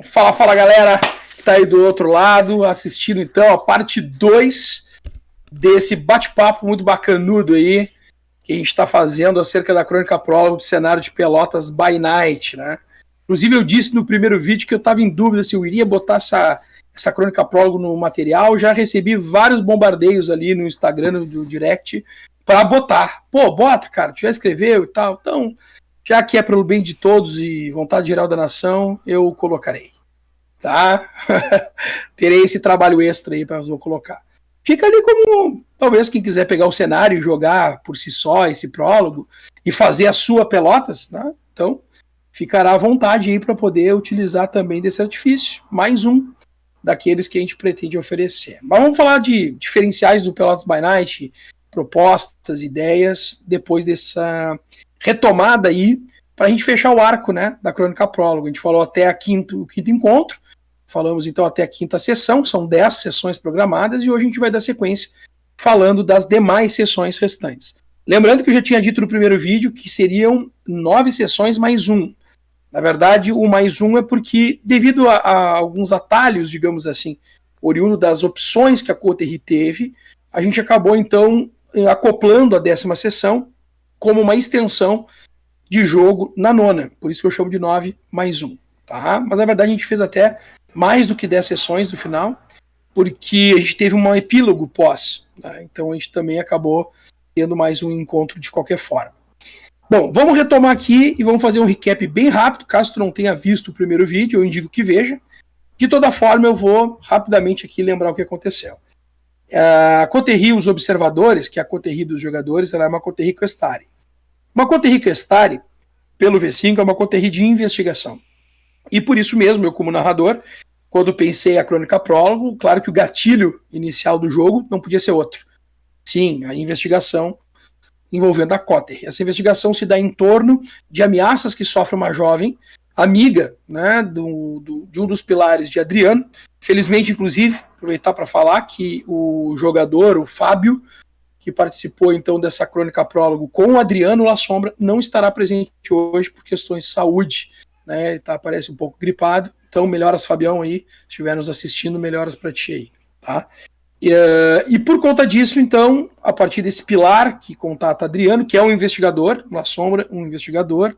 Fala, fala galera que tá aí do outro lado, assistindo então a parte 2 desse bate-papo muito bacanudo aí, que a gente tá fazendo acerca da crônica prólogo do cenário de Pelotas by Night, né? Inclusive eu disse no primeiro vídeo que eu tava em dúvida se eu iria botar essa crônica prólogo no material, já recebi vários bombardeios ali no Instagram, do direct, para botar. Pô, bota, cara, tu já escreveu e tal, então, já que é pelo bem de todos e vontade geral da nação, eu colocarei. Tá? Terei esse trabalho extra aí para colocar. Fica ali como, talvez quem quiser pegar o cenário e jogar por si só esse prólogo e fazer a sua Pelotas, né? Então ficará à vontade aí para poder utilizar também desse artifício. Mais um daqueles que a gente pretende oferecer. Mas vamos falar de diferenciais do Pelotas by Night, propostas, ideias, depois dessa retomada aí, para a gente fechar o arco, né, da crônica prólogo. A gente falou até o quinto encontro, falamos então até a quinta sessão, são 10 sessões programadas, e hoje a gente vai dar sequência falando das demais sessões restantes. Lembrando que eu já tinha dito no primeiro vídeo que seriam 9 sessões mais um. Na verdade, o mais um é porque, devido a alguns atalhos, digamos assim, oriundo das opções que a Coterie teve, a gente acabou então acoplando a 10ª sessão como uma extensão de jogo na 9ª, por isso que eu chamo de 9 mais 1. Tá? Mas na verdade a gente fez até mais do que 10 sessões no final, porque a gente teve um epílogo pós, tá? Então a gente também acabou tendo mais um encontro de qualquer forma. Bom, vamos retomar aqui e vamos fazer um recap bem rápido, caso tu não tenha visto o primeiro vídeo, eu indico que veja. De toda forma, eu vou rapidamente aqui lembrar o que aconteceu. A Coterie, os observadores, que é a Coterie dos jogadores, ela é uma Coterie Questari. Uma Coterie Questari, pelo V5, é uma Coterie de investigação. E por isso mesmo, eu como narrador, quando pensei a crônica prólogo, claro que o gatilho inicial do jogo não podia ser outro. Sim, a investigação envolvendo a Coterie. Essa investigação se dá em torno de ameaças que sofre uma jovem amiga, né, de um dos pilares de Adriano. Felizmente, inclusive, aproveitar para falar que o jogador, o Fábio, que participou então dessa crônica prólogo com o Adriano La Sombra, não estará presente hoje por questões de saúde, né? Ele parece um pouco gripado, então melhoras, Fabião, aí, se estiver nos assistindo, melhoras para ti aí, tá? E por conta disso, então, a partir desse pilar que contata Adriano, que é um investigador, La Sombra, um investigador,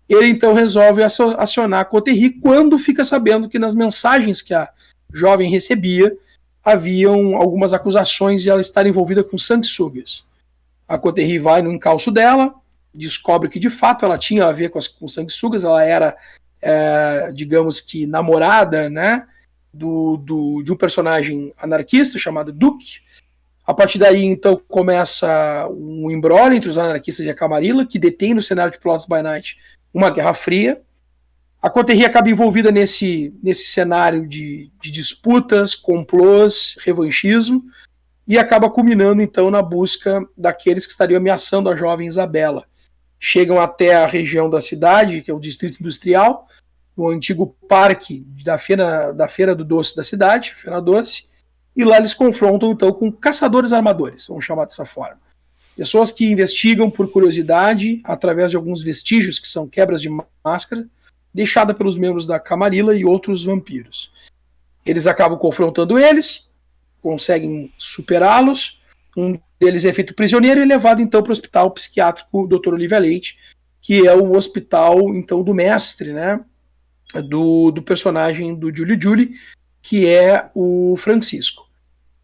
ele então resolve acionar a Coterie quando fica sabendo que nas mensagens que a jovem recebia haviam algumas acusações de ela estar envolvida com sanguessugas. A Coterie vai no encalço dela, descobre que de fato ela tinha a ver com sanguessugas, ela era, digamos que, namorada, né, de um personagem anarquista chamado Duque. A partir daí, então, começa um imbróglio entre os anarquistas e a Camarilla, que detém no cenário de Pelotas by Night uma guerra fria. A Coterie acaba envolvida nesse cenário de disputas, complôs, revanchismo, e acaba culminando, então, na busca daqueles que estariam ameaçando a jovem Isabela. Chegam até a região da cidade, que é o Distrito Industrial, no antigo parque da Feira do Doce da cidade, Feira Doce, e lá eles confrontam, então, com caçadores armadores, vamos chamar dessa forma. Pessoas que investigam por curiosidade, através de alguns vestígios, que são quebras de máscara, deixada pelos membros da Camarilla e outros vampiros. Eles acabam confrontando eles, conseguem superá-los, um deles é feito prisioneiro e levado então para o hospital psiquiátrico Dr. Olivia Leite, que é o hospital então do mestre, né, do personagem do Julie, que é o Francisco.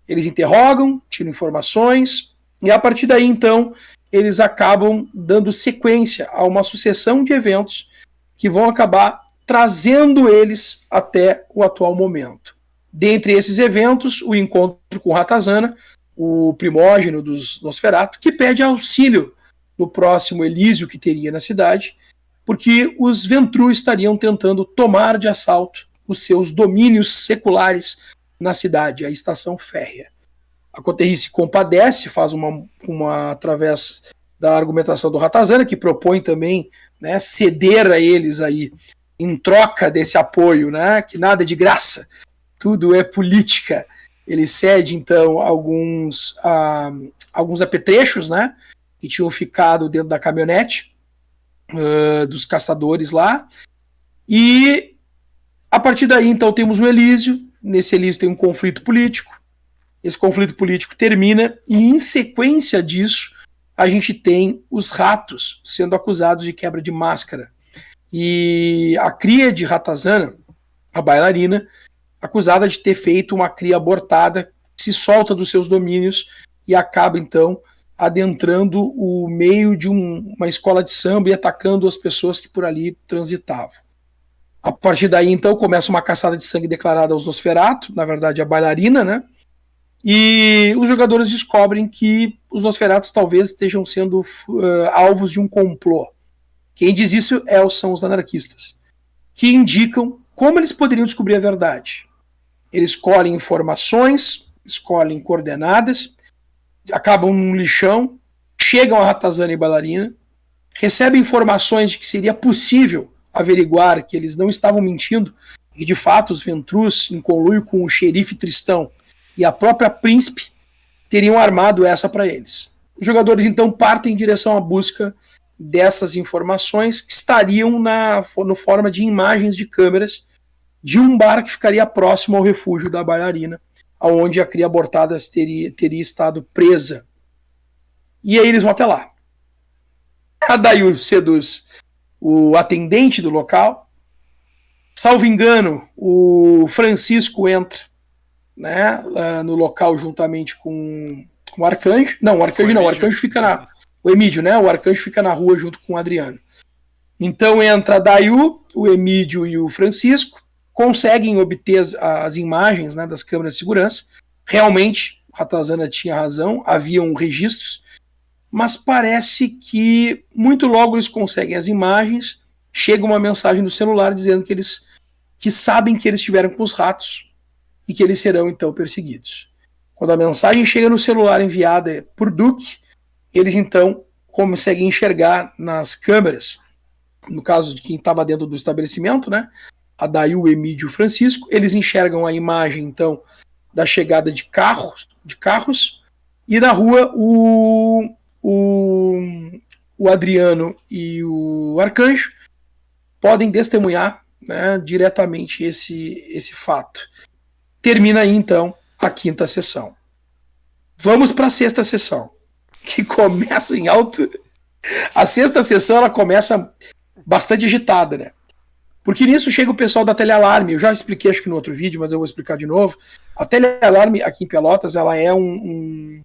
Eles interrogam, tiram informações, e a partir daí então eles acabam dando sequência a uma sucessão de eventos que vão acabar trazendo eles até o atual momento. Dentre esses eventos, o encontro com Ratazana, o primógeno dos Nosferatu, que pede auxílio do próximo Elísio que teria na cidade, porque os Ventru estariam tentando tomar de assalto os seus domínios seculares na cidade, a estação férrea. A Coterie se compadece, faz uma através da argumentação do Ratazana, que propõe também, né, ceder a eles aí em troca desse apoio, né, que nada é de graça, tudo é política. Ele cede então alguns apetrechos, né, que tinham ficado dentro da caminhonete dos caçadores lá, e A partir daí, então, temos o Elísio. Nesse Elísio tem um conflito político. Esse conflito político termina e, em sequência disso, a gente tem os ratos sendo acusados de quebra de máscara. E a cria de Ratazana, a bailarina, acusada de ter feito uma cria abortada, se solta dos seus domínios e acaba, então, adentrando o meio de uma escola de samba e atacando as pessoas que por ali transitavam. A partir daí, então, começa uma caçada de sangue declarada aos Nosferatu, na verdade, a bailarina, né? E os jogadores descobrem que os Nosferatus talvez estejam sendo alvos de um complô. Quem diz isso são os anarquistas, que indicam como eles poderiam descobrir a verdade. Eles colhem informações, escolhem coordenadas, acabam num lixão, chegam a Ratazana e bailarina, recebem informações de que seria possível averiguar que eles não estavam mentindo e de fato os Ventrus, em conluio com o xerife Tristão e a própria príncipe, teriam armado essa para eles. Os jogadores então partem em direção à busca dessas informações que estariam no forma de imagens de câmeras de um bar que ficaria próximo ao refúgio da bailarina, onde a cria abortada teria estado presa. E aí eles vão até lá. A Dayu seduz o atendente do local. Salvo engano, o Francisco entra, né, no local juntamente com o Arcanjo. Não, o Arcanjo não, o Arcanjo fica na... O Emídio, né? O Arcanjo fica na rua junto com o Adriano. Então entra a Dayu, o Emídio e o Francisco, conseguem obter as imagens, né, das câmeras de segurança. Realmente, Ratazana tinha razão, haviam registros, mas parece que muito logo eles conseguem as imagens, chega uma mensagem no celular dizendo que sabem que eles estiveram com os ratos e que eles serão então perseguidos. Quando a mensagem chega no celular enviada por Duke, eles então conseguem enxergar nas câmeras, no caso de quem estava dentro do estabelecimento, né, a Dayu, o Emídio e o Francisco, eles enxergam a imagem então da chegada de carros e na rua o Adriano e o Arcanjo podem testemunhar, né, diretamente esse fato. Termina aí então a quinta sessão. Vamos para a sexta sessão, que começa em alto. A sexta sessão ela começa bastante agitada, né? Porque nisso chega o pessoal da Telealarme. Eu já expliquei, acho que no outro vídeo, mas eu vou explicar de novo. A Telealarme aqui em Pelotas, ela é um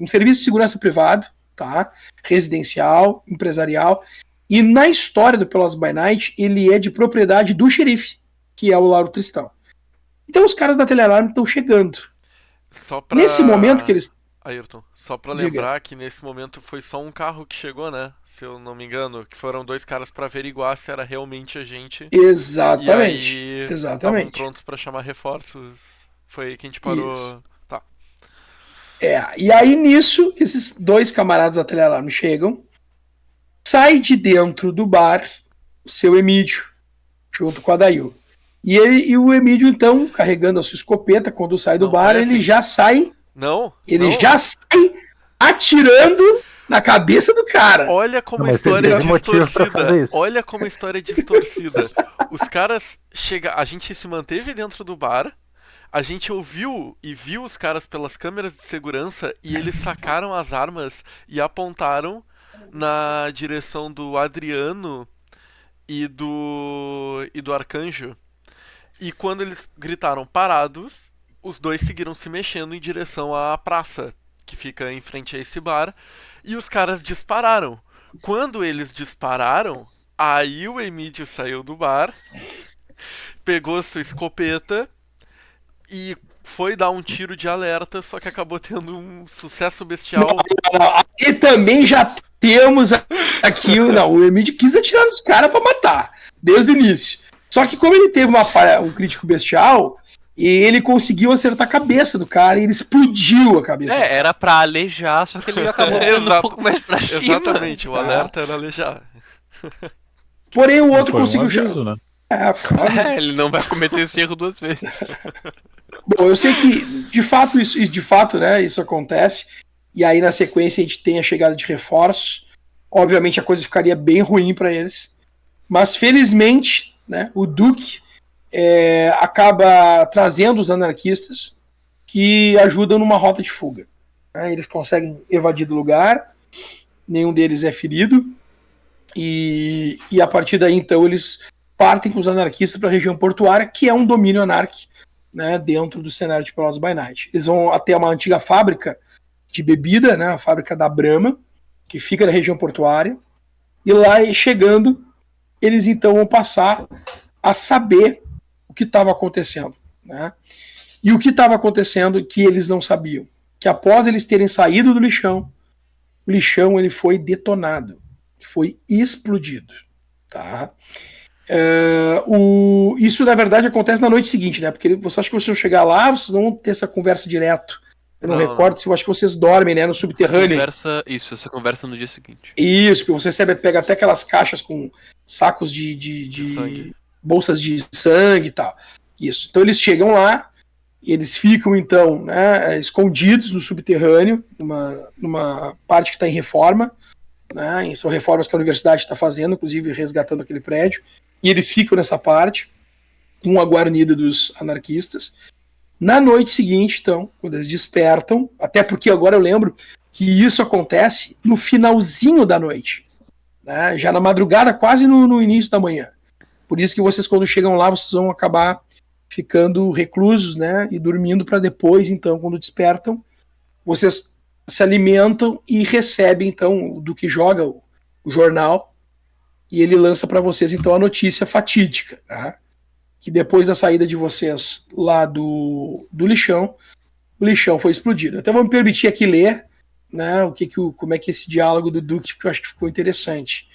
serviço de segurança privado, tá? Residencial, empresarial. E na história do Pelotas by Night, ele é de propriedade do xerife, que é o Lauro Tristão. Então os caras da Telealarme estão chegando. Nesse momento que eles... Ayrton, só pra lembrar que nesse momento foi só um carro que chegou, né? Se eu não me engano, que foram 2 caras pra averiguar se era realmente a gente. Exatamente. E aí Exatamente. estavam prontos pra chamar reforços. Foi aí que a gente parou. Isso. Tá. E aí nisso, que esses 2 camaradas da Telealarme chegam, sai de dentro do bar o seu Emídio, junto com a Dayu. E o Emídio, então, carregando a sua escopeta, quando sai do bar, ele já sai... já sai atirando na cabeça do cara. Olha como a história é distorcida. Olha como a história é distorcida. Os caras chegam. A gente se manteve dentro do bar. A gente ouviu e viu os caras pelas câmeras de segurança e eles sacaram as armas e apontaram na direção do Adriano e do Arcanjo. E quando eles gritaram parados, os 2 seguiram se mexendo em direção à praça, que fica em frente a esse bar, e os caras dispararam. Quando eles dispararam, aí o Emídio saiu do bar, pegou sua escopeta e foi dar um tiro de alerta, só que acabou tendo um sucesso bestial. E também já temos aqui, o Emídio quis atirar nos caras pra matar, desde o início. Só que como ele teve um crítico bestial... E ele conseguiu acertar a cabeça do cara e ele explodiu a cabeça. Era pra alejar, só que ele acabou indo um pouco mais pra cima. Exatamente, o alerta era alejar. Porém, o outro conseguiu... Né? Ele não vai cometer esse erro 2 vezes. Bom, eu sei que, de fato, né, isso acontece. E aí, na sequência, a gente tem a chegada de reforços. Obviamente, a coisa ficaria bem ruim pra eles. Mas, felizmente, né, o Duke... acaba trazendo os anarquistas que ajudam numa rota de fuga. Eles conseguem evadir do lugar, nenhum deles é ferido, e a partir daí, então, eles partem com os anarquistas para a região portuária, que é um domínio anárquico, né, dentro do cenário de Pelotas by Night. Eles vão até uma antiga fábrica de bebida, né, a fábrica da Brahma, que fica na região portuária, e lá, chegando, eles então vão passar a saber o que estava acontecendo, né? E o que estava acontecendo que eles não sabiam, que após eles terem saído do lixão, o lixão ele foi detonado, foi explodido, tá? Isso na verdade acontece na noite seguinte, né? Porque você acha que vocês vão chegar lá, vocês não vão ter essa conversa direto. Eu não recordo se eu acho que vocês dormem, né, no subterrâneo. Essa conversa no dia seguinte. Isso, porque você pega até aquelas caixas com sacos de bolsas de sangue e tal. Isso. Então eles chegam lá, e eles ficam então, né, escondidos no subterrâneo, numa parte que está em reforma, né? São reformas que a universidade está fazendo, inclusive resgatando aquele prédio, e eles ficam nessa parte com a guarnida dos anarquistas. Na noite seguinte, então, quando eles despertam, até porque agora eu lembro que isso acontece no finalzinho da noite, né? Já na madrugada, quase no início da manhã. Por isso que vocês, quando chegam lá, vocês vão acabar ficando reclusos, né? E dormindo para depois, então, quando despertam, vocês se alimentam e recebem, então, o Duque joga o jornal e ele lança para vocês, então, a notícia fatídica, né? Que depois da saída de vocês lá do lixão, o lixão foi explodido. Até vou me permitir aqui ler, né, como é que esse diálogo do Duque, porque eu acho que ficou interessante.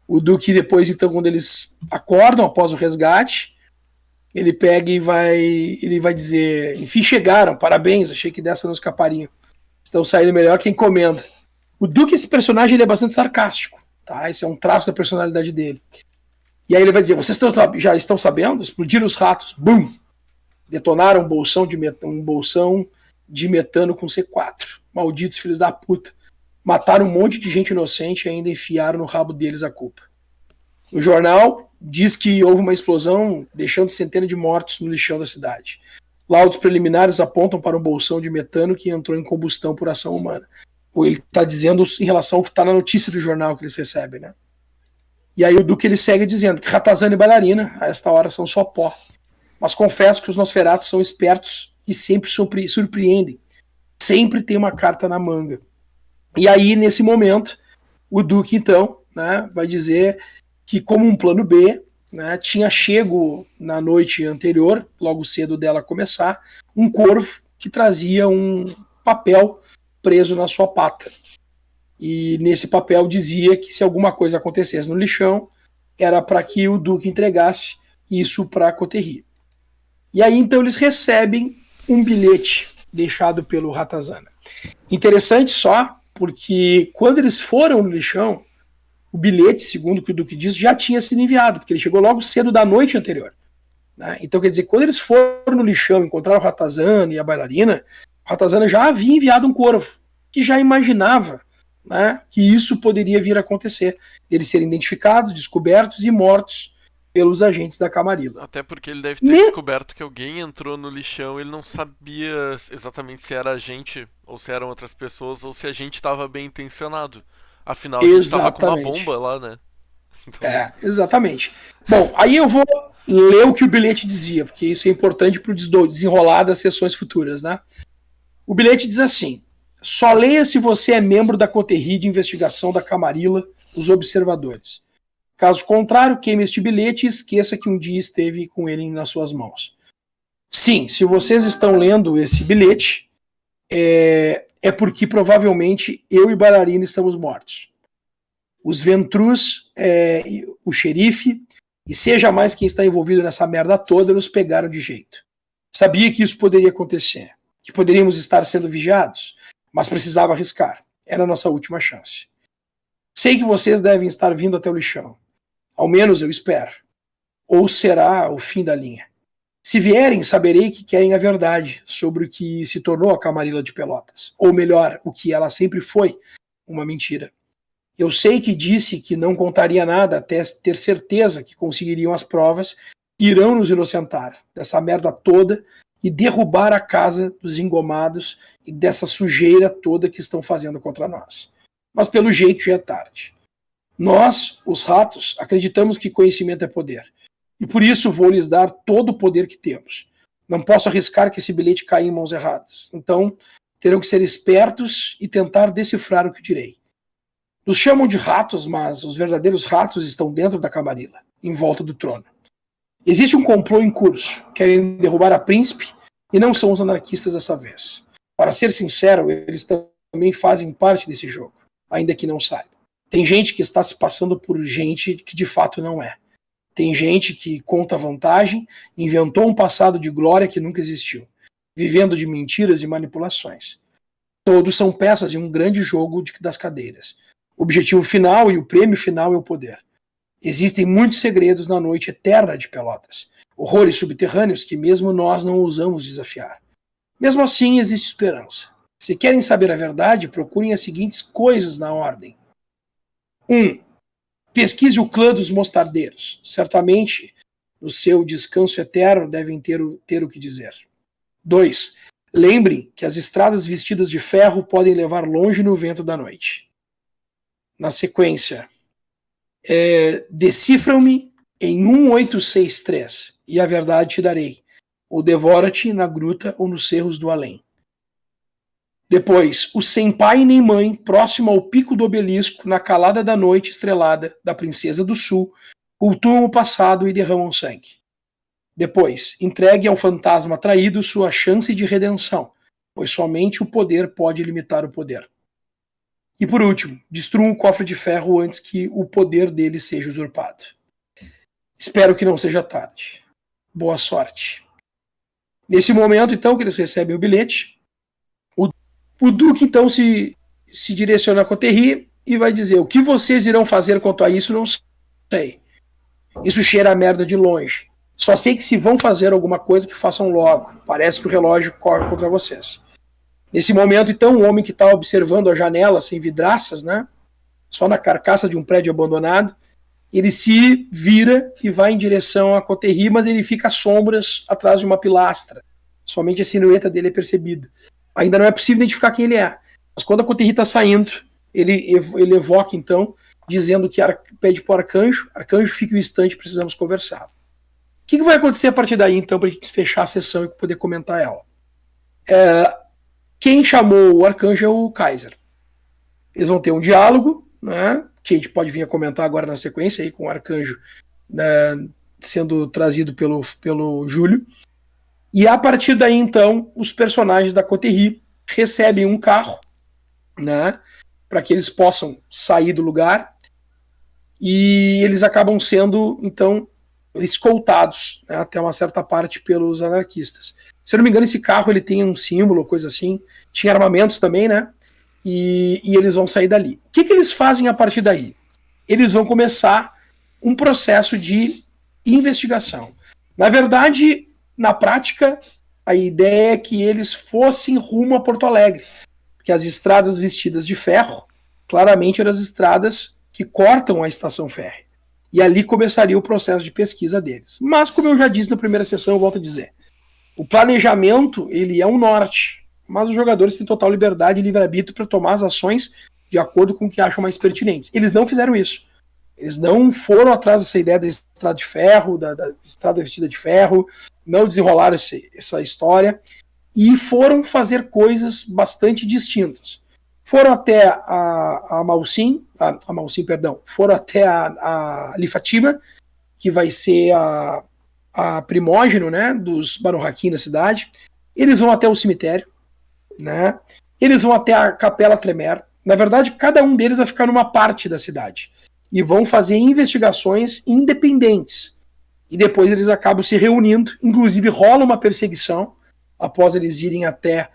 O Duque depois, então, quando eles acordam após o resgate, ele pega e vai dizer, enfim, chegaram, parabéns, achei que dessa não escapariam. Estão saindo melhor que encomenda. O Duque, esse personagem, ele é bastante sarcástico, tá? Esse é um traço da personalidade dele. E aí ele vai dizer, vocês já estão sabendo? Explodiram os ratos, bum! Detonaram um bolsão de metano com C4. Malditos filhos da puta. Mataram um monte de gente inocente e ainda enfiaram no rabo deles a culpa. O jornal diz que houve uma explosão, deixando centenas de mortos no lixão da cidade. Laudos preliminares apontam para um bolsão de metano que entrou em combustão por ação humana. Ou ele está dizendo em relação ao que está na notícia do jornal que eles recebem, né? E aí o Duque ele segue dizendo que Ratazana e Bailarina, a esta hora, são só pó. Mas confesso que os Nosferatos são espertos e sempre surpreendem. Sempre tem uma carta na manga. E aí, nesse momento, o Duque, então, né, vai dizer que, como um plano B, né, tinha chego na noite anterior, logo cedo dela começar, um corvo que trazia um papel preso na sua pata. E nesse papel dizia que se alguma coisa acontecesse no lixão, era para que o Duque entregasse isso para Coterri. E aí então eles recebem um bilhete deixado pelo Ratazana. Interessante só, porque quando eles foram no lixão, o bilhete, segundo o que o Duque diz, já tinha sido enviado, porque ele chegou logo cedo da noite anterior, né? Então quer dizer, quando eles foram no lixão, encontraram o Ratazana e a Bailarina, o Ratazana já havia enviado um corvo, que já imaginava, né, que isso poderia vir a acontecer, eles serem identificados, descobertos e mortos pelos agentes da Camarilla. Até porque ele deve ter descoberto que alguém entrou no lixão, ele não sabia exatamente se era a gente, ou se eram outras pessoas, ou se a gente estava bem intencionado. Afinal, a gente estava com uma bomba lá, né? Então... exatamente. Bom, aí eu vou ler o que o bilhete dizia, porque isso é importante para o desenrolar das sessões futuras, né? O bilhete diz assim: só leia se você é membro da Coterri de investigação da Camarilla, os observadores. Caso contrário, queime este bilhete e esqueça que um dia esteve com ele nas suas mãos. Sim, se vocês estão lendo esse bilhete, é porque provavelmente eu e Bailarina estamos mortos. Os Ventrus, o xerife, e seja mais quem está envolvido nessa merda toda, nos pegaram de jeito. Sabia que isso poderia acontecer, que poderíamos estar sendo vigiados, mas precisava arriscar. Era a nossa última chance. Sei que vocês devem estar vindo até o lixão. Ao menos eu espero. Ou será o fim da linha. Se vierem, saberei que querem a verdade sobre o que se tornou a Camarilla de Pelotas. Ou melhor, o que ela sempre foi, uma mentira. Eu sei que disse que não contaria nada até ter certeza que conseguiriam as provas irão nos inocentar dessa merda toda e derrubar a casa dos engomados e dessa sujeira toda que estão fazendo contra nós. Mas pelo jeito já é tarde. Nós, os ratos, acreditamos que conhecimento é poder. E por isso vou lhes dar todo o poder que temos. Não posso arriscar que esse bilhete caia em mãos erradas. Então, terão que ser espertos e tentar decifrar o que direi. Nos chamam de ratos, mas os verdadeiros ratos estão dentro da camarila, em volta do trono. Existe um complô em curso. Querem derrubar a príncipe e não são os anarquistas dessa vez. Para ser sincero, eles também fazem parte desse jogo, ainda que não saibam. Tem gente que está se passando por gente que de fato não é. Tem gente que conta vantagem, inventou um passado de glória que nunca existiu, vivendo de mentiras e manipulações. Todos são peças de um grande jogo das cadeiras. O objetivo final e o prêmio final é o poder. Existem muitos segredos na noite eterna de Pelotas, horrores subterrâneos que mesmo nós não ousamos desafiar. Mesmo assim, existe esperança. Se querem saber a verdade, procurem as seguintes coisas na ordem. 1. Pesquise o clã dos mostardeiros. Certamente, no seu descanso eterno, devem ter o que dizer. 2. Lembrem que as estradas vestidas de ferro podem levar longe no vento da noite. Na sequência, decifram-me em 1863 e a verdade te darei. Ou devora-te na gruta ou nos cerros do além. Depois, o sem pai nem mãe, próximo ao pico do obelisco, na calada da noite estrelada da Princesa do Sul, cultuam o passado e derramam sangue. Depois, entregue ao fantasma traído sua chance de redenção, pois somente o poder pode limitar o poder. E por último, destruam o cofre de ferro antes que o poder dele seja usurpado. Espero que não seja tarde. Boa sorte. Nesse momento, então, que eles recebem o bilhete, o Duque, então, se direciona a Coterri e vai dizer: o que vocês irão fazer quanto a isso, não sei. Isso cheira a merda de longe. Só sei que se vão fazer alguma coisa, que façam logo. Parece que o relógio corre contra vocês. Nesse momento, então, o homem que está observando a janela sem vidraças, né, só na carcaça de um prédio abandonado, ele se vira e vai em direção a Coterri, mas ele fica às sombras atrás de uma pilastra. Somente a silhueta dele é percebida. Ainda não é possível identificar quem ele é. Mas quando a Coterri está saindo, ele evoca, então, dizendo que pede para o Arcanjo: Arcanjo, fique um instante, precisamos conversar. O que vai acontecer a partir daí, então, para a gente fechar a sessão e poder comentar ela? Quem chamou o Arcanjo é o Kaiser. Eles vão ter um diálogo, né, que a gente pode vir a comentar agora na sequência, aí, com o Arcanjo, né, sendo trazido pelo Júlio. E a partir daí, então, os personagens da Coterri recebem um carro, né, para que eles possam sair do lugar, e eles acabam sendo, então, escoltados, né, até uma certa parte pelos anarquistas. Se eu não me engano, esse carro ele tem um símbolo, coisa assim, tinha armamentos também, né, e eles vão sair dali. O que eles fazem a partir daí? Eles vão começar um processo de investigação. Na verdade, na prática, a ideia é que eles fossem rumo a Porto Alegre, porque as estradas vestidas de ferro, claramente eram as estradas que cortam a estação férrea. E ali começaria o processo de pesquisa deles. Mas, como eu já disse na primeira sessão, eu volto a dizer, o planejamento ele é um norte, mas os jogadores têm total liberdade e livre-arbítrio para tomar as ações de acordo com o que acham mais pertinentes. Eles não fizeram isso. Eles não foram atrás dessa ideia da estrada de ferro, da estrada vestida de ferro, não desenrolaram essa história e foram fazer coisas bastante distintas. Foram até a Malsim, foram até a Lifatima, que vai ser a primógeno, né, dos Banu Haqim na cidade. Eles vão até o cemitério, né? Eles vão até a Capela Tremer. Na verdade, cada um deles vai ficar numa parte da cidade e vão fazer investigações independentes. E depois eles acabam se reunindo, inclusive rola uma perseguição após eles irem até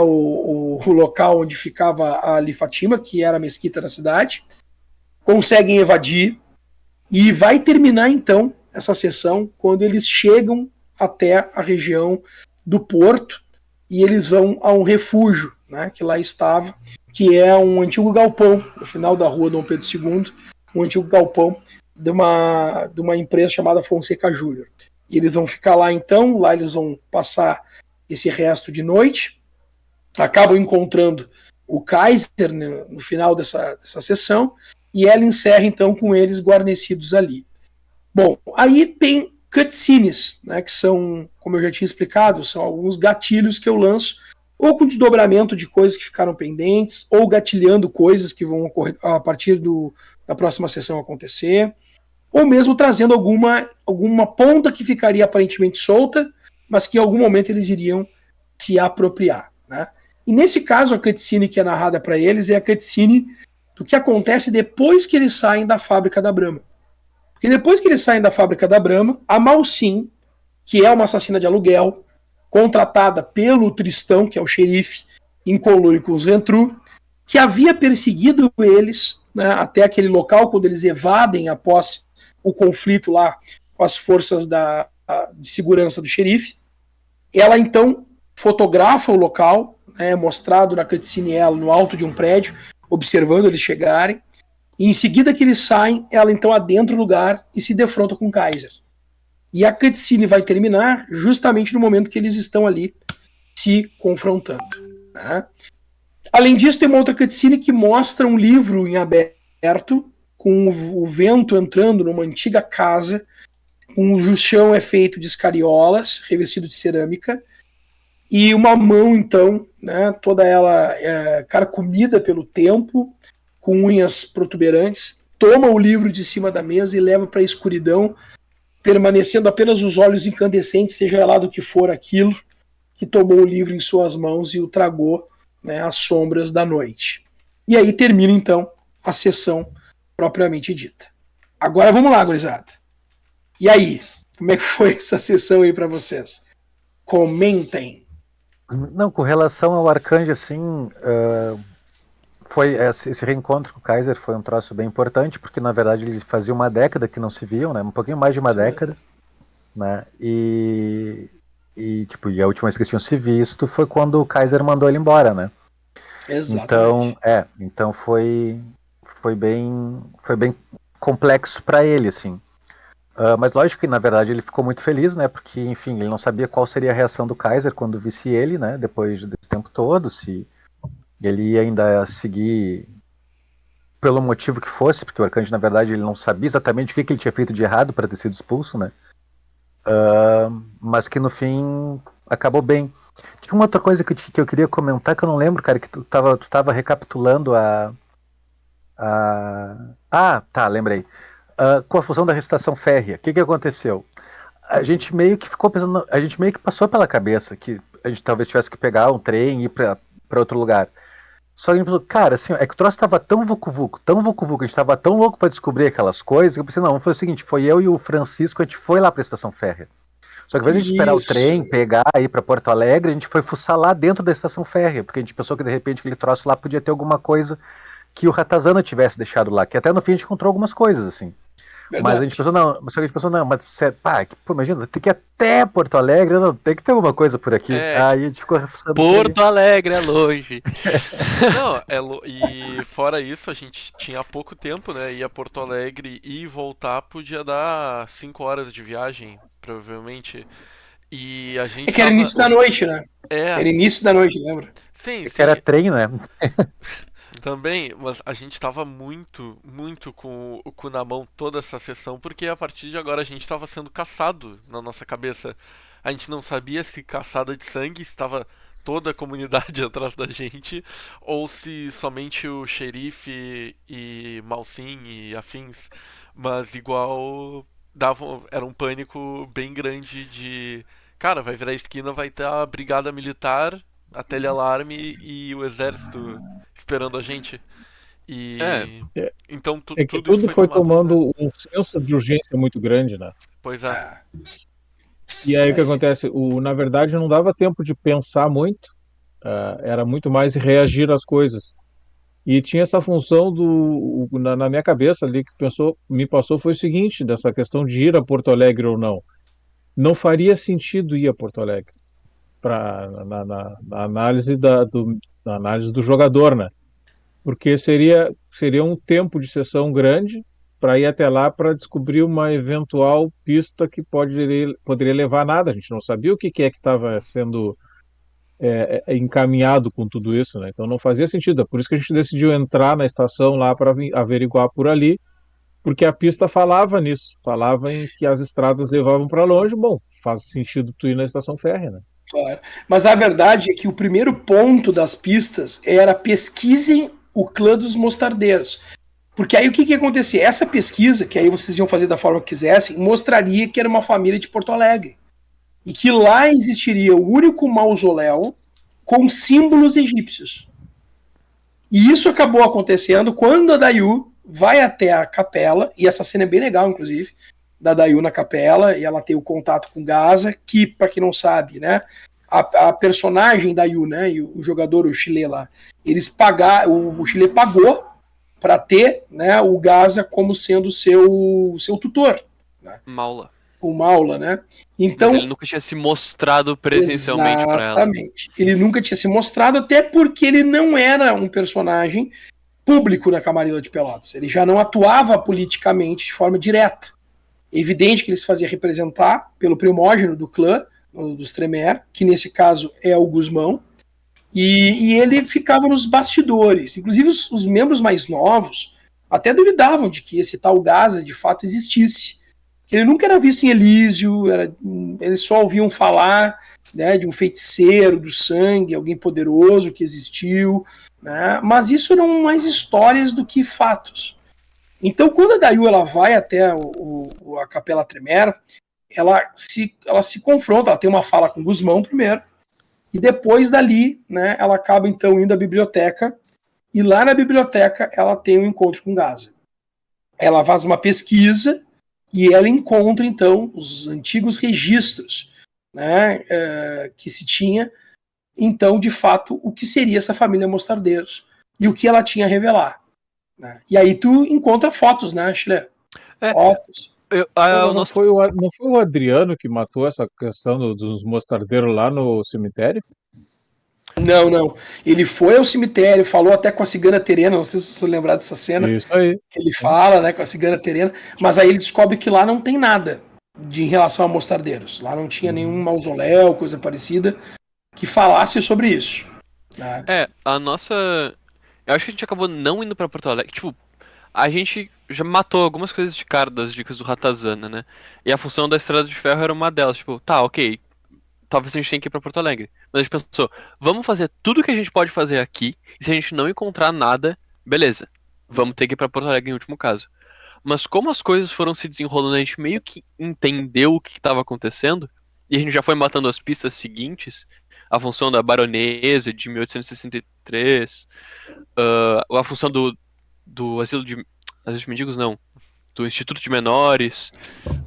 o local onde ficava a Lifatima, que era a mesquita da cidade, conseguem evadir e vai terminar então essa sessão quando eles chegam até a região do porto e eles vão a um refúgio, né, que lá estava, que é um antigo galpão, no final da rua Dom Pedro II, um antigo galpão de uma empresa chamada Fonseca Júnior. E eles vão ficar lá então, lá eles vão passar esse resto de noite, acabam encontrando o Kaiser no final dessa sessão, e ela encerra então com eles guarnecidos ali. Bom, aí tem cutscenes, né, que são, como eu já tinha explicado, são alguns gatilhos que eu lanço, ou com desdobramento de coisas que ficaram pendentes, ou gatilhando coisas que vão ocorrer a partir da próxima sessão acontecer, ou mesmo trazendo alguma ponta que ficaria aparentemente solta, mas que em algum momento eles iriam se apropriar, né? E nesse caso, a cutscene que é narrada para eles é a cutscene do que acontece depois que eles saem da fábrica da Brahma. Porque depois que eles saem da fábrica da Brahma, a Malsim, que é uma assassina de aluguel, contratada pelo Tristão, que é o xerife, em conluio com os Ventru, que havia perseguido eles, né, até aquele local, quando eles evadem após o conflito lá com as forças de segurança do xerife. Ela então fotografa o local, né, mostrado na cutscene ela no alto de um prédio, observando eles chegarem, e em seguida que eles saem, ela então adentra o lugar e se defronta com o Kaiser. E a cutscene vai terminar justamente no momento que eles estão ali se confrontando, né? Além disso, tem uma outra cutscene que mostra um livro em aberto, com o vento entrando numa antiga casa, cujo chão é feito de escariolas, revestido de cerâmica, e uma mão, então, né, toda ela carcomida pelo tempo, com unhas protuberantes, toma o livro de cima da mesa e leva para a escuridão, permanecendo apenas os olhos incandescentes, seja lá do que for aquilo, que tomou o livro em suas mãos e o tragou, né, às sombras da noite. E aí termina, então, a sessão propriamente dita. Agora vamos lá, gurizada. E aí, como é que foi essa sessão aí para vocês? Comentem. Não, com relação ao Arcanjo, assim, foi esse reencontro com o Kaiser foi um troço bem importante, porque na verdade eles faziam uma década que não se viam, né? Um pouquinho mais de uma década, né? E a última vez que eles tinham se visto foi quando o Kaiser mandou ele embora, né? Exatamente. Então foi bem complexo para ele, assim. Mas lógico que na verdade ele ficou muito feliz, né? Porque enfim, ele não sabia qual seria a reação do Kaiser quando visse ele, né? Depois desse tempo todo, se ele ia ainda seguir pelo motivo que fosse, porque o Arcanjo na verdade ele não sabia exatamente o que ele tinha feito de errado para ter sido expulso, né? Mas que no fim acabou bem. Tinha uma outra coisa que eu queria comentar que eu não lembro, cara, que tu tava recapitulando tá, lembrei. Com a fusão da Estação Férrea, o que aconteceu? A gente meio que ficou pensando, a gente meio que passou pela cabeça que a gente talvez tivesse que pegar um trem e ir pra outro lugar. Só que a gente pensou, cara, assim, é que o troço tava tão vucu-vucu, a gente tava tão louco pra descobrir aquelas coisas, que eu pensei, não, foi o seguinte, foi eu e o Francisco, a gente foi lá pra Estação Férrea. Só que ao invés de a gente esperar o trem, pegar, ir pra Porto Alegre, a gente foi fuçar lá dentro da Estação Férrea, porque a gente pensou que de repente aquele troço lá podia ter alguma coisa que o Ratazana tivesse deixado lá, que até no fim a gente encontrou algumas coisas, assim. Verdade. Mas a gente pensou, não, mas imagina, tem que ir até Porto Alegre, não, tem que ter alguma coisa por aqui. Aí a gente ficou refusando. Porto Alegre é longe. Não, e fora isso, a gente tinha pouco tempo, né? Ir a Porto Alegre e voltar podia dar 5 horas de viagem, provavelmente. E a gente. É que era início da noite, né? Era início da noite, lembra? Sim. Que era trem, né? Também, mas a gente tava muito com o cu na mão toda essa sessão, porque a partir de agora a gente tava sendo caçado na nossa cabeça. A gente não sabia se caçada de sangue estava toda a comunidade atrás da gente, ou se somente o xerife e Malsim e afins. Mas igual era um pânico bem grande de... Cara, vai virar esquina, vai ter a brigada militar, a telealarme e o exército esperando a gente. Então que tudo foi tomando um senso de urgência muito grande, né? Pois é. E aí o que acontece? Na verdade não dava tempo de pensar muito, era muito mais reagir às coisas. E tinha essa função na minha cabeça ali que me passou foi o seguinte, dessa questão de ir a Porto Alegre ou não. Não faria sentido ir a Porto Alegre na análise na análise do jogador, né? Porque seria um tempo de sessão grande, para ir até lá para descobrir uma eventual pista que poderia levar a nada. A gente não sabia o que é que estava sendo encaminhado com tudo isso, né? Então não fazia sentido. É por isso que a gente decidiu entrar na estação lá para averiguar por ali, porque a pista falava nisso, falava em que as estradas levavam para longe. Bom, faz sentido tu ir na estação férrea, né? Claro. Mas a verdade é que o primeiro ponto das pistas era pesquisem o clã dos mostardeiros. Porque aí o que ia acontecer? Essa pesquisa, que aí vocês iam fazer da forma que quisessem, mostraria que era uma família de Porto Alegre. E que lá existiria o único mausoléu com símbolos egípcios. E isso acabou acontecendo quando a Dayu vai até a capela, e essa cena é bem legal, inclusive, da Dayu na capela, e ela tem o contato com Gaza, que, para quem não sabe, né, a personagem Dayu, né, e o jogador, o Chile lá, o Chile pagou para ter, né, o Gaza como sendo seu tutor. Né? Maula. O Maula, né? Então, mas ele nunca tinha se mostrado presencialmente para ela. Exatamente. Ele nunca tinha se mostrado, até porque ele não era um personagem público na Camarilla de Pelotas. Ele já não atuava politicamente de forma direta. É evidente que ele se fazia representar pelo primógeno do clã, dos Tremer, que nesse caso é o Guzmão, e ele ficava nos bastidores. Inclusive os membros mais novos até duvidavam de que esse tal Gaza de fato existisse. Ele nunca era visto em Elísio, eles só ouviam falar, né, de um feiticeiro do sangue, alguém poderoso que existiu, né, mas isso eram mais histórias do que fatos. Então, quando a Dayu ela vai até a Capela Tremer, ela se confronta, ela tem uma fala com Guzmão primeiro, e depois dali, né, ela acaba então indo à biblioteca, e lá na biblioteca ela tem um encontro com Gaza. Ela faz uma pesquisa, e ela encontra, então, os antigos registros, né, que se tinha, então, de fato, o que seria essa família Mostardeiros e o que ela tinha a revelar. Né? E aí tu encontra fotos, né, Chile? Fotos. Não foi o Adriano que matou essa questão dos mostardeiros lá no cemitério? Não. Ele foi ao cemitério, falou até com a cigana Terena, não sei se você lembrar dessa cena. Isso aí. Que ele fala, né, com a cigana Terena, mas aí ele descobre que lá não tem nada em relação a mostardeiros. Lá não tinha nenhum mausoléu, coisa parecida, que falasse sobre isso. Né? Eu acho que a gente acabou não indo pra Porto Alegre. Tipo, a gente já matou algumas coisas de cara das dicas do Ratazana, né? E a função da Estrada de Ferro era uma delas. Tipo, tá, ok, talvez a gente tenha que ir pra Porto Alegre. Mas a gente pensou, vamos fazer tudo que a gente pode fazer aqui, e se a gente não encontrar nada, beleza. Vamos ter que ir pra Porto Alegre em último caso. Mas como as coisas foram se desenrolando, a gente meio que entendeu o que estava acontecendo, e a gente já foi matando as pistas seguintes, a função da baronesa de 1863, a função do asilo de mendigos, não, do Instituto de Menores,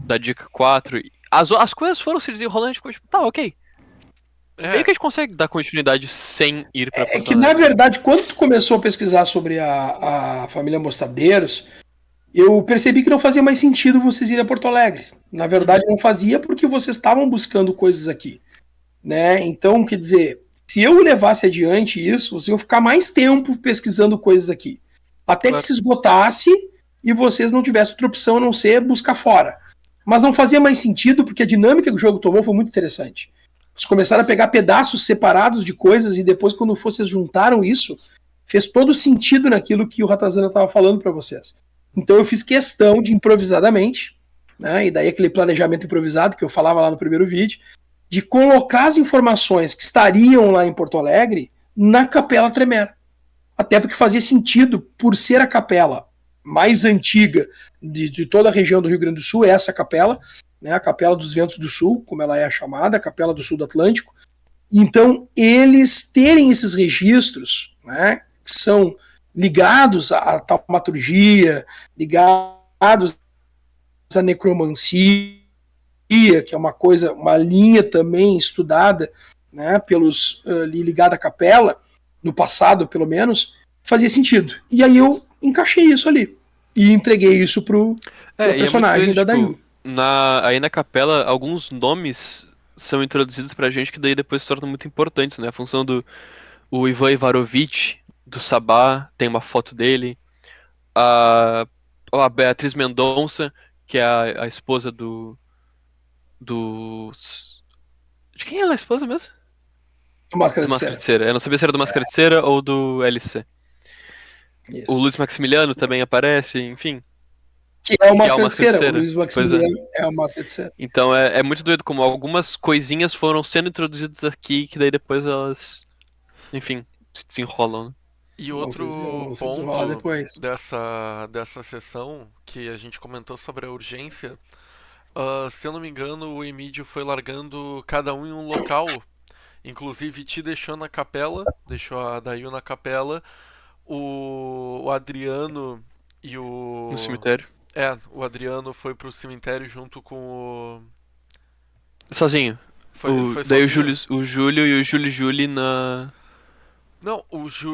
da Dica 4, as coisas foram se desenrolando, a gente ficou tipo, tá, ok. Meio que a gente consegue dar continuidade sem ir pra Porto Alegre. Que, na verdade, quando tu começou a pesquisar sobre a família Mostardeiros, eu percebi que não fazia mais sentido vocês irem a Porto Alegre. Na verdade, não fazia porque vocês estavam buscando coisas aqui. Né? Então, quer dizer, se eu levasse adiante isso, vocês iam ficar mais tempo pesquisando coisas aqui. Até que se esgotasse e vocês não tivessem outra opção a não ser buscar fora. Mas não fazia mais sentido porque a dinâmica que o jogo tomou foi muito interessante. Vocês começaram a pegar pedaços separados de coisas e depois, quando vocês juntaram isso, fez todo sentido naquilo que o Ratazana estava falando para vocês. Então eu fiz questão de, improvisadamente, né, e daí aquele planejamento improvisado que eu falava lá no primeiro vídeo, de colocar as informações que estariam lá em Porto Alegre na Capela Tremer. Até porque fazia sentido, por ser a capela mais antiga de toda a região do Rio Grande do Sul, é essa capela, né, a Capela dos Ventos do Sul, como ela é chamada, a Capela do Sul do Atlântico. Então, eles terem esses registros, né, que são ligados à taumaturgia, ligados à necromancia, que é uma coisa, uma linha também estudada, né, ligada à capela, no passado pelo menos, fazia sentido. E aí eu encaixei isso ali e entreguei isso pro personagem da Dayu. Aí na capela, alguns nomes são introduzidos pra gente que daí depois se tornam muito importantes, né? A função o Ivan Ivarovich, do Sabá, tem uma foto dele. a Beatriz Mendonça, que é a esposa do. De quem ela é a esposa mesmo? Do Máscara Do de Máscara Cera. de Cera. Eu não sabia se era do Máscara de Cera ou do LC. O Isso. Luiz Maximiliano também aparece, enfim. Que é o Que é o Máscara de Máscara de Cera. O Cera. Luiz Pois é. Maximiliano é o Máscara de Cera. Então é muito doido como algumas coisinhas foram sendo introduzidas aqui, que daí depois elas, enfim, se desenrolam, né? E Vão outro se desenrolar ponto depois. dessa sessão que a gente comentou sobre a urgência, se eu não me engano, o Emídio foi largando cada um em um local. Inclusive te deixou na capela, deixou a Dayu na capela, o Adriano e o. No cemitério. O Adriano foi pro cemitério junto com o. Sozinho. Foi Daí sozinho? o Júlio e o Júlio na. Não,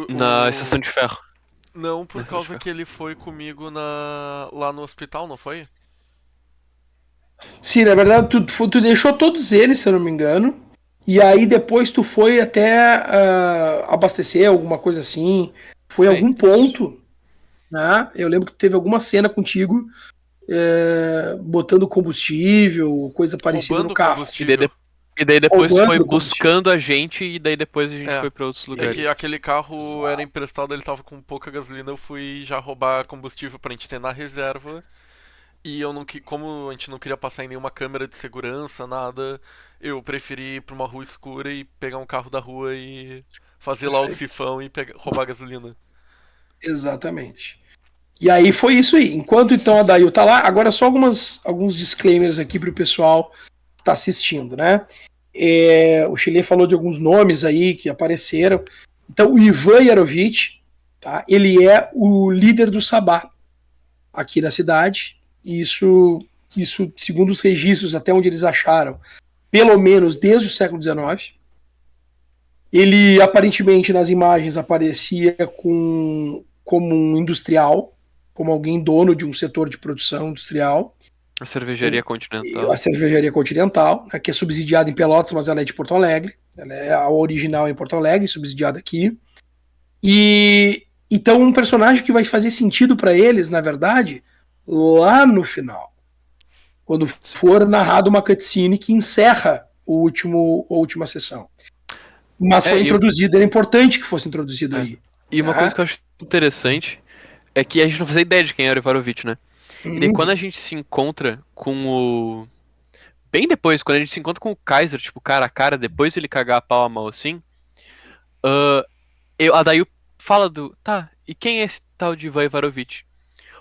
Na estação de ferro. Não, por Na estação de causa ferro. que ele foi comigo lá no hospital, não foi? Sim, na verdade, tu deixou todos eles, se eu não me engano. E aí depois tu foi até abastecer, alguma coisa assim. Foi a Sim. algum ponto, né? Eu lembro que teve alguma cena contigo botando combustível, coisa parecida no Roubando carro. combustível. E daí depois Roubando foi combustível. buscando a gente e daí depois a gente É. foi pra outros É lugares. que aquele carro era emprestado, ele tava com pouca gasolina, eu fui já roubar combustível pra gente ter na reserva. E eu não como a gente não queria passar em nenhuma câmera de segurança, nada, eu preferi ir pra uma rua escura e pegar um carro da rua e fazer lá o sifão e roubar gasolina. Exatamente. E aí foi isso aí. Enquanto então a Dayu tá lá, agora só alguns disclaimers aqui pro pessoal que tá assistindo, né? O Chile falou de alguns nomes aí que apareceram. Então o Ivan Yarovich, tá? Ele é o líder do Sabá aqui na cidade. Isso, segundo os registros, até onde eles acharam, pelo menos desde o século XIX. Ele aparentemente nas imagens aparecia como um industrial, como alguém dono de um setor de produção industrial. A cervejaria Continental. A cervejaria Continental, né, que é subsidiada em Pelotas, mas ela é de Porto Alegre. Ela é a original em Porto Alegre, subsidiada aqui. E então um personagem que vai fazer sentido para eles, na verdade, lá no final, quando for narrado uma cutscene que encerra a última sessão. Mas foi introduzido, era importante que fosse introduzido aí. E uma coisa que eu acho interessante é que a gente não fazia ideia de quem era o Ivarovich, né? E daí quando a gente se encontra com o... Bem depois, quando a gente se encontra com o Kaiser, tipo, cara a cara, depois ele cagar a pau a mão assim, a Dayu fala tá, e quem é esse tal de Ivan Ivarovich?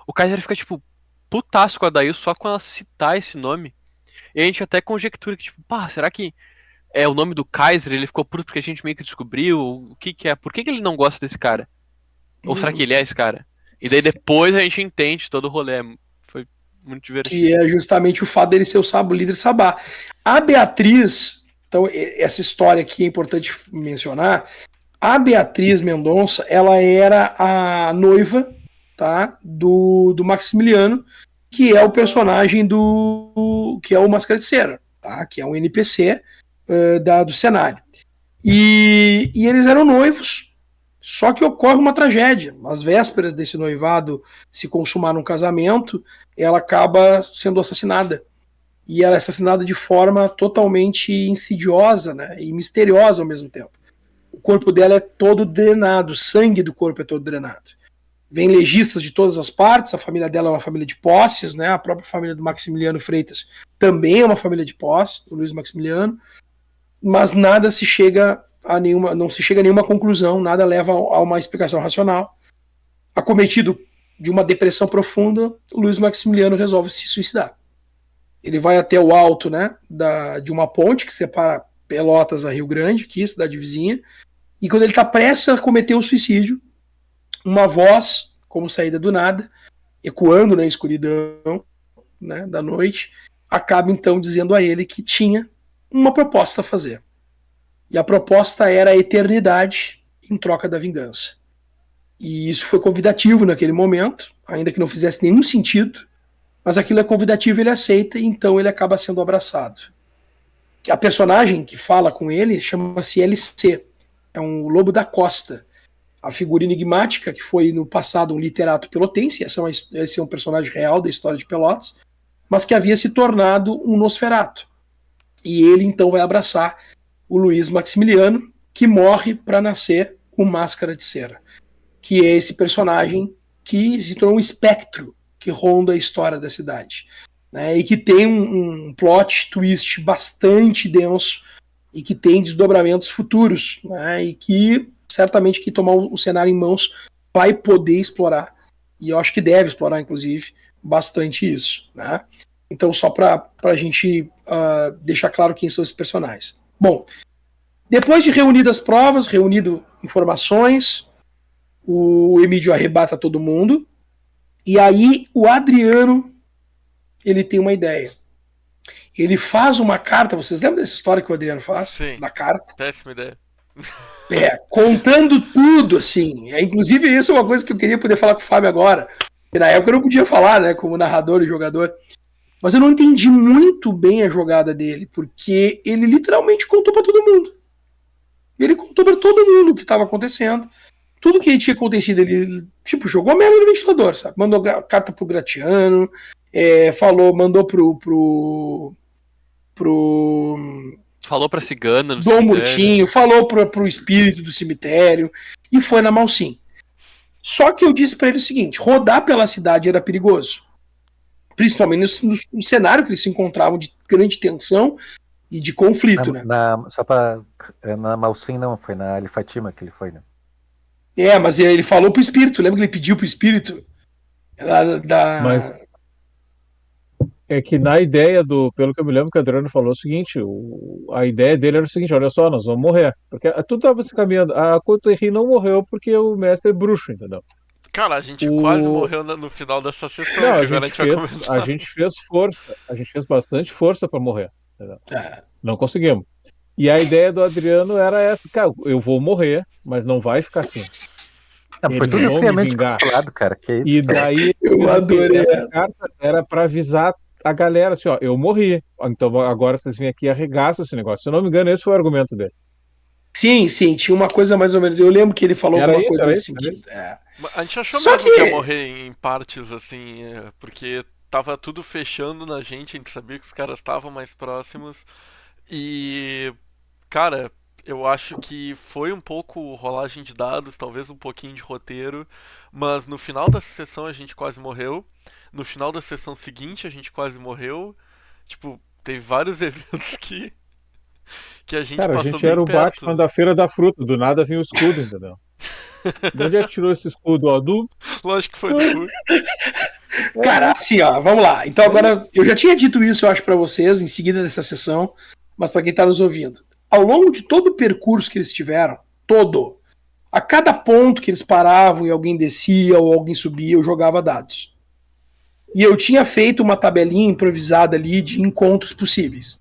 O Kaiser fica, tipo, putaço com a Dayu só com ela citar esse nome. E a gente até conjectura que, tipo, será que é o nome do Kaiser? Ele ficou puto porque a gente meio que descobriu o que é. Por que ele não gosta desse cara? Ou será que ele é esse cara? E daí depois a gente entende todo o rolê. Foi muito divertido. Que é justamente o fato dele ser o líder Sabá. A Beatriz, então essa história aqui é importante mencionar. A Beatriz Mendonça, ela era a noiva, tá, do Maximiliano, que é o personagem que é o Máscara de Cera, tá, que é um NPC do cenário. E eles eram noivos, só que ocorre uma tragédia. Às vésperas desse noivado se consumar num casamento, ela acaba sendo assassinada. E ela é assassinada de forma totalmente insidiosa, né, e misteriosa ao mesmo tempo. O corpo dela é todo drenado, o sangue do corpo é todo drenado. Vem legistas de todas as partes, a família dela é uma família de posses, né? A própria família do Maximiliano Freitas também é uma família de posses, do Luiz Maximiliano, mas nada se chega não se chega a nenhuma conclusão, nada leva a uma explicação racional. Acometido de uma depressão profunda, o Luiz Maximiliano resolve se suicidar. Ele vai até o alto, né, de uma ponte que separa Pelotas a Rio Grande, aqui, cidade vizinha, e quando ele está prestes a cometer o suicídio, uma voz, como saída do nada, ecoando na escuridão, né, da noite, acaba então dizendo a ele que tinha uma proposta a fazer. E a proposta era a eternidade em troca da vingança. E isso foi convidativo naquele momento, ainda que não fizesse nenhum sentido, mas aquilo é convidativo, ele aceita, e então ele acaba sendo abraçado. A personagem que fala com ele chama-se LC, é um lobo da costa. a figura enigmática, que foi no passado um literato pelotense, esse é um personagem real da história de Pelotas, mas que havia se tornado um Nosferatu. E ele então vai abraçar o Luiz Maximiliano, que morre para nascer com Máscara de Cera, que é esse personagem que se tornou um espectro que ronda a história da cidade, né, e que tem um plot twist bastante denso e que tem desdobramentos futuros, né, e que certamente quem tomar o cenário em mãos vai poder explorar, e eu acho que deve explorar, inclusive, bastante isso, né? Então, só para a gente deixar claro quem são esses personagens. Bom, depois de reunidas provas, reunido informações, o Emídio arrebata todo mundo, e aí o Adriano, ele tem uma ideia. Ele faz uma carta, vocês lembram dessa história que o Adriano faz? Sim, da carta? péssima ideia. Contando tudo, assim. Inclusive, isso é uma coisa que eu queria poder falar com o Fábio agora. E na época eu não podia falar, né, como narrador e jogador. Mas eu não entendi muito bem a jogada dele, porque ele literalmente contou pra todo mundo. Ele contou pra todo mundo o que estava acontecendo. Tudo que tinha acontecido, ele, tipo, jogou merda no ventilador, sabe? Mandou carta pro Gratiano, mandou pro Falou pra cigana no Dom Murtinho, falou pro espírito do cemitério, e foi na Malsim. Só que eu disse pra ele o seguinte: rodar pela cidade era perigoso. Principalmente no cenário que eles se encontravam de grande tensão e de conflito, né? Na Malsim não, foi na Ali Fatima que ele foi, né? Mas ele falou pro espírito, lembra que ele pediu pro espírito? Mas é que na ideia pelo que eu me lembro que o Adriano falou o seguinte, a ideia dele era o seguinte: olha só, nós vamos morrer. Porque tudo estava se caminhando. A Cotoerri não morreu porque o mestre é bruxo, entendeu? Cara, a gente quase morreu no final dessa sessão. Não, a gente fez força. A gente fez bastante força para morrer. Não conseguimos. E a ideia do Adriano era essa: cara, eu vou morrer, mas não vai ficar assim. Foi tudo friamente calculado, cara. Que isso? E daí eu adorei essa carta era para avisar a galera assim: ó, eu morri. Então agora vocês vêm aqui e arregaçam esse negócio. Se eu não me engano, esse foi o argumento dele. Sim, tinha uma coisa mais ou menos. Eu lembro que ele falou alguma coisa nesse sentido. A gente achou mesmo que ia morrer em partes, assim, porque tava tudo fechando na gente, a gente sabia que os caras estavam mais próximos. E, cara, eu acho que foi um pouco rolagem de dados, talvez um pouquinho de roteiro, mas no final da sessão a gente quase morreu. No final da sessão seguinte a gente quase morreu. Tipo, teve vários eventos que a gente passou bem perto. Cara, a gente era o Batman da Feira da Fruta, do nada vinha o escudo, entendeu? De onde é que tirou esse escudo? Lógico que foi do Cara, assim, ó, vamos lá. Então agora, eu já tinha dito isso, eu acho, pra vocês, em seguida dessa sessão, mas pra quem tá nos ouvindo. Ao longo de todo o percurso que eles tiveram, a cada ponto que eles paravam e alguém descia ou alguém subia, eu jogava dados. E eu tinha feito uma tabelinha improvisada ali de encontros possíveis.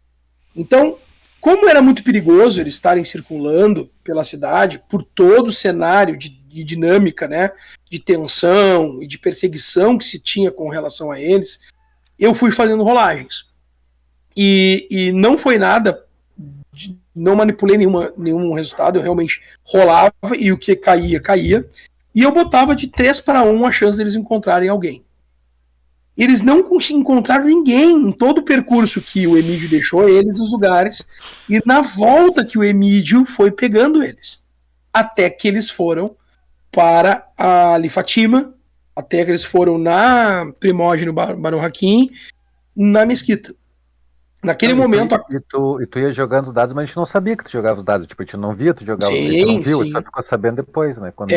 Então, como era muito perigoso eles estarem circulando pela cidade, por todo o cenário de dinâmica, né, de tensão e de perseguição que se tinha com relação a eles, eu fui fazendo rolagens. E não foi nada, não manipulei nenhum resultado, eu realmente rolava e o que caía. E eu botava de 3-1 a chance deles encontrarem alguém. Eles não encontraram ninguém em todo o percurso que o Emídio deixou eles nos lugares, e na volta que o Emídio foi pegando eles, até que eles foram para a Ali Fatima, até que eles foram na Primógeno Barão Hakim, na mesquita. Naquele momento... E tu ia jogando os dados, mas a gente não sabia que tu jogava os dados. Tipo, a gente não via tu jogava, a gente não viu, a gente só ficou sabendo depois, né? Quando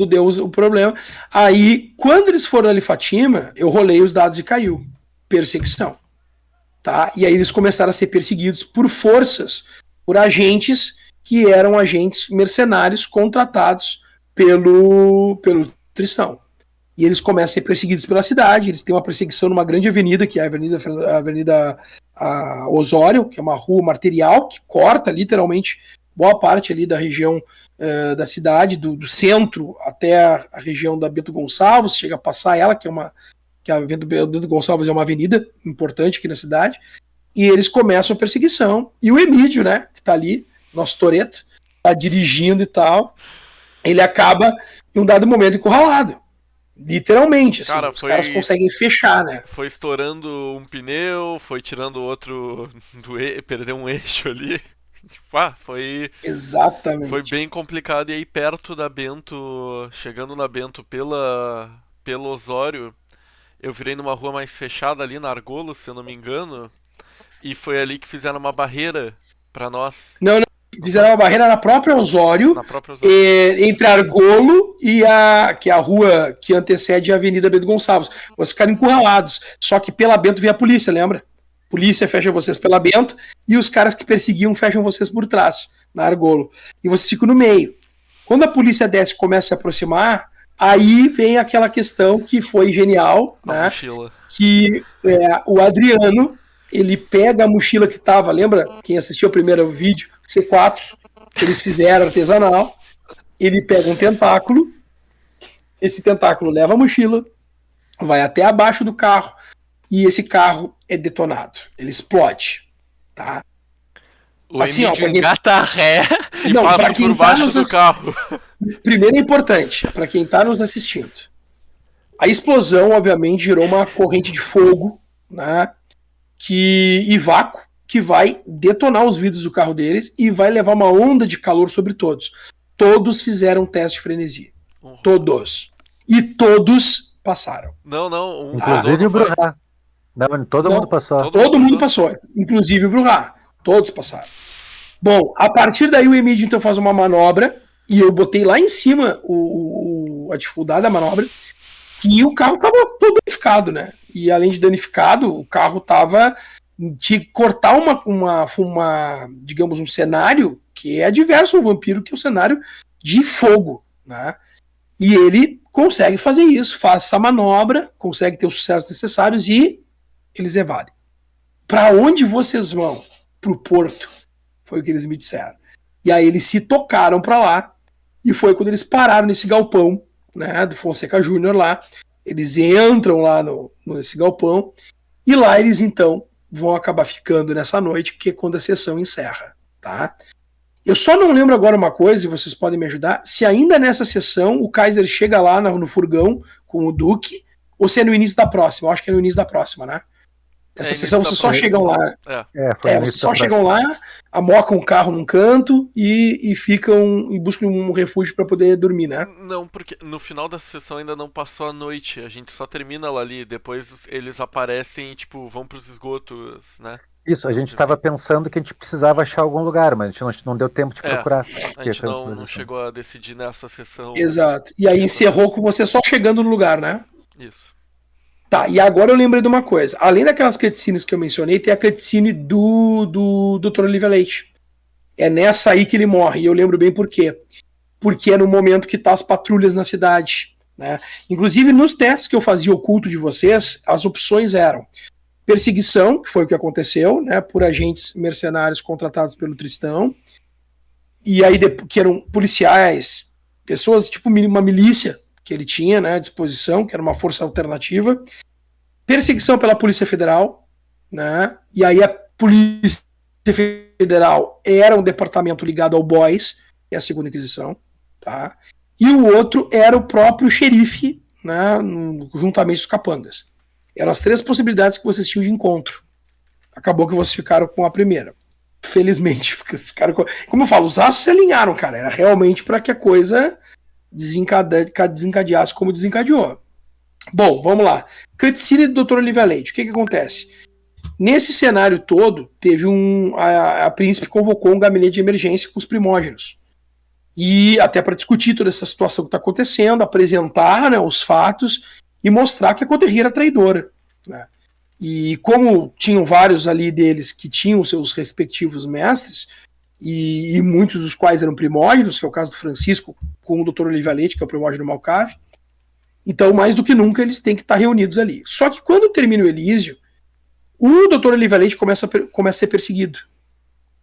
deu o problema. Aí, quando eles foram ali Fatima, eu rolei os dados e caiu. Perseguição. Tá? E aí eles começaram a ser perseguidos por forças, por agentes que eram agentes mercenários contratados pelo Tristão. E eles começam a ser perseguidos pela cidade, eles têm uma perseguição numa grande avenida, que é a Avenida Osório, que é uma rua arterial, que corta literalmente boa parte ali da região da cidade, do centro até a região da Bento Gonçalves, chega a passar ela, que a Bento Gonçalves é uma avenida importante aqui na cidade, e eles começam a perseguição. E o Emídio, né, que tá ali, nosso Toretto, tá dirigindo e tal, ele acaba, em um dado momento, encurralado. Literalmente, assim, Cara, os caras conseguem fechar, né? Foi estourando um pneu, foi tirando o outro, perdeu um eixo ali. Tipo, Exatamente. Foi bem complicado. E aí perto da Bento, chegando na Bento pelo Osório, eu virei numa rua mais fechada ali, na Argolos, se eu não me engano. E foi ali que fizeram uma barreira pra nós. Não, fizeram uma barreira na própria Osório, entre Argolo e que é a rua que antecede a Avenida Bento Gonçalves. Vocês ficaram encurralados. Só que pela Bento veio a polícia, lembra? A polícia fecha vocês pela Bento e os caras que perseguiam fecham vocês por trás, na Argolo. E vocês ficam no meio. Quando a polícia desce e começa a se aproximar, aí vem aquela questão que foi genial, né? Mochila. Que o Adriano, ele pega a mochila que tava, lembra? Quem assistiu o primeiro vídeo, C4, que eles fizeram artesanal, ele pega um tentáculo, esse tentáculo leva a mochila, vai até abaixo do carro, e esse carro é detonado, ele explode, tá? O assim, engata ré e não, passa por baixo do carro. Primeiro é importante, para quem tá nos assistindo, a explosão, obviamente, gerou uma corrente de fogo, né? E vácuo, que vai detonar os vidros do carro deles e vai levar uma onda de calor sobre todos. Todos fizeram teste de frenesia. Todos. E todos passaram. Não. Inclusive o Bruhá. Não, todo mundo passou. Todo mundo passou. Inclusive o Bruhá. Todos passaram. Bom, a partir daí o Emílio então faz uma manobra e eu botei lá em cima a dificuldade da manobra e o carro estava todo danificado, né? E além de danificado, o carro tava de cortar digamos, um cenário que é adverso ao vampiro, que é um cenário de fogo, né? E ele consegue fazer isso, faz essa manobra, consegue ter os sucessos necessários e eles evadem. Para onde vocês vão? Pro porto. Foi o que eles me disseram. E aí eles se tocaram para lá e foi quando eles pararam nesse galpão, né, do Fonseca Júnior lá. Eles entram lá nesse galpão e lá eles então vão acabar ficando nessa noite, que é quando a sessão encerra, tá? Eu só não lembro agora uma coisa, e vocês podem me ajudar, se ainda nessa sessão o Kaiser chega lá no furgão com o Duque, ou se é no início da próxima. Eu acho que é no início da próxima, né? Essa sessão vocês só chegam lá. Vocês só chegam lá, amocam o carro num canto e ficam e buscam um refúgio para poder dormir, né? Não, porque no final da sessão ainda não passou a noite. A gente só termina lá ali. Depois eles aparecem e, tipo, vão pros esgotos, né? Isso, a gente estava pensando que a gente precisava achar algum lugar, mas a gente não deu tempo de procurar. A gente não chegou a decidir nessa sessão. Exato. E aí encerrou com você só chegando no lugar, né? Isso. Tá, e agora eu lembrei de uma coisa. Além daquelas cutscenes que eu mencionei, tem a cutscene do Dr. Olivia Leite. É nessa aí que ele morre, e eu lembro bem por quê. Porque é no momento que tá as patrulhas na cidade, né? Inclusive, nos testes que eu fazia oculto de vocês, as opções eram perseguição, que foi o que aconteceu, né, por agentes mercenários contratados pelo Tristão, e aí que eram policiais, pessoas tipo uma milícia, que ele tinha, né, à disposição, que era uma força alternativa, perseguição pela Polícia Federal, né, e aí a Polícia Federal era um departamento ligado ao BOIS, que é a Segunda Inquisição, tá, e o outro era o próprio xerife, né, juntamente com os capangas. Eram as três possibilidades que vocês tinham de encontro. Acabou que vocês ficaram com a primeira. Felizmente, ficaram com... Como eu falo, os astros se alinharam, cara, era realmente para que a coisa desencadeasse como desencadeou. Bom, vamos lá. Cutscene do Dr. Olivia Leite. O que acontece? Nesse cenário todo, teve a Príncipe convocou um gabinete de emergência com os primógenos. E até para discutir toda essa situação que está acontecendo, apresentar, né, os fatos e mostrar que a Coterri era traidora, né? E como tinham vários ali deles que tinham seus respectivos mestres, e muitos dos quais eram primógenos, que é o caso do Francisco, com o Dr. Olivia Leite, que é o primógeno Malcave, então mais do que nunca eles têm que estar reunidos ali. Só que quando termina o Elísio, o Dr. Olivia Leite começa a ser perseguido.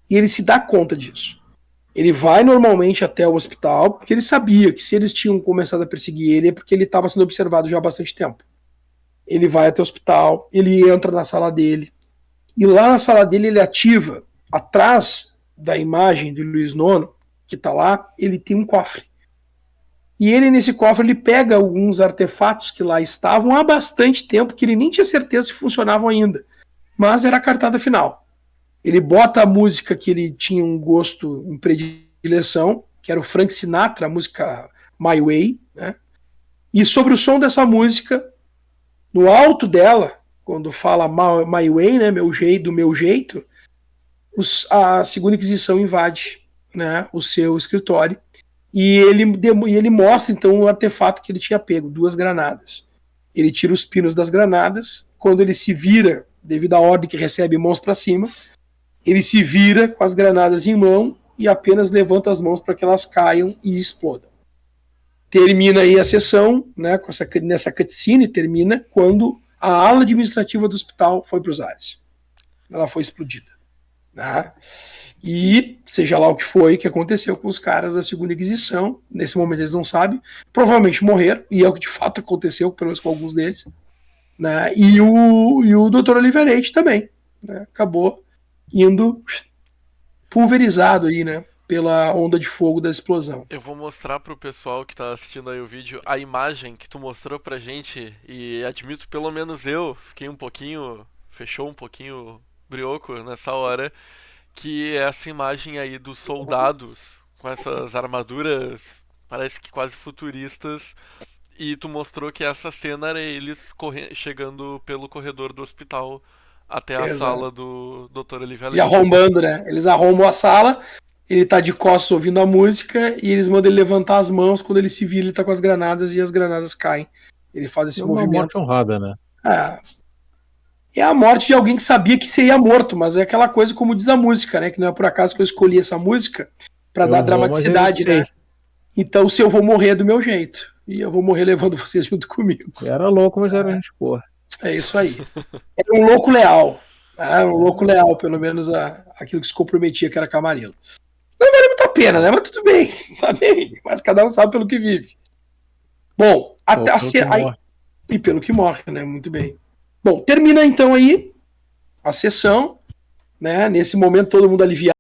E ele se dá conta disso. Ele vai normalmente até o hospital, porque ele sabia que se eles tinham começado a perseguir ele é porque ele estava sendo observado já há bastante tempo. Ele vai até o hospital, ele entra na sala dele, e lá na sala dele ele ativa, atrás da imagem de Luiz IX, que está lá, ele tem um cofre. E ele, nesse cofre, ele pega alguns artefatos que lá estavam há bastante tempo, que ele nem tinha certeza se funcionavam ainda. Mas era a cartada final. Ele bota a música que ele tinha um gosto em predileção, que era o Frank Sinatra, a música My Way, né? E sobre o som dessa música, no alto dela, quando fala My Way, né, meu jeito, do meu jeito, a Segunda Inquisição invade, né, o seu escritório e ele mostra então o artefato que ele tinha pego, 2 granadas. Ele tira os pinos das granadas, quando ele se vira, devido à ordem que recebe mãos para cima, ele se vira com as granadas em mão e apenas levanta as mãos para que elas caiam e explodam. Termina aí a sessão, né, nessa cutscene, termina quando a ala administrativa do hospital foi para os ares. Ela foi explodida. Né? E seja lá o que foi que aconteceu com os caras da Segunda Inquisição, nesse momento eles não sabem, provavelmente morreram, e é o que de fato aconteceu, pelo menos com alguns deles. Né? E o Dr. Oliverete também, né? Acabou indo pulverizado aí, né? Pela onda de fogo da explosão. Eu vou mostrar pro pessoal que tá assistindo aí o vídeo a imagem que tu mostrou pra gente, e admito, pelo menos eu fiquei fechou um pouquinho brioco nessa hora, que é essa imagem aí dos soldados com essas armaduras, parece que quase futuristas, e tu mostrou que essa cena era eles chegando pelo corredor do hospital até a sala do Dr. Olivia Leite. E arrombando, né? Eles arrombam a sala, ele tá de costas ouvindo a música e eles mandam ele levantar as mãos. Quando ele se vira, ele tá com as granadas e as granadas caem. Ele faz esse movimento. Uma morte honrada, né? É a morte de alguém que sabia que seria morto, mas é aquela coisa como diz a música, né? Que não é por acaso que eu escolhi essa música para dar dramaticidade, né? Então, se eu vou morrer do meu jeito, e eu vou morrer levando vocês junto comigo. Era louco, mas era gente boa. É isso aí. Era um louco leal. Um louco leal, pelo menos aquilo que se comprometia, que era Camarilla. Não vale muito a pena, né? Mas tudo bem, tá bem. Mas cada um sabe pelo que vive. Bom, e pelo que morre, né? Muito bem. Bom, termina então aí a sessão, né? Nesse momento todo mundo aliviado.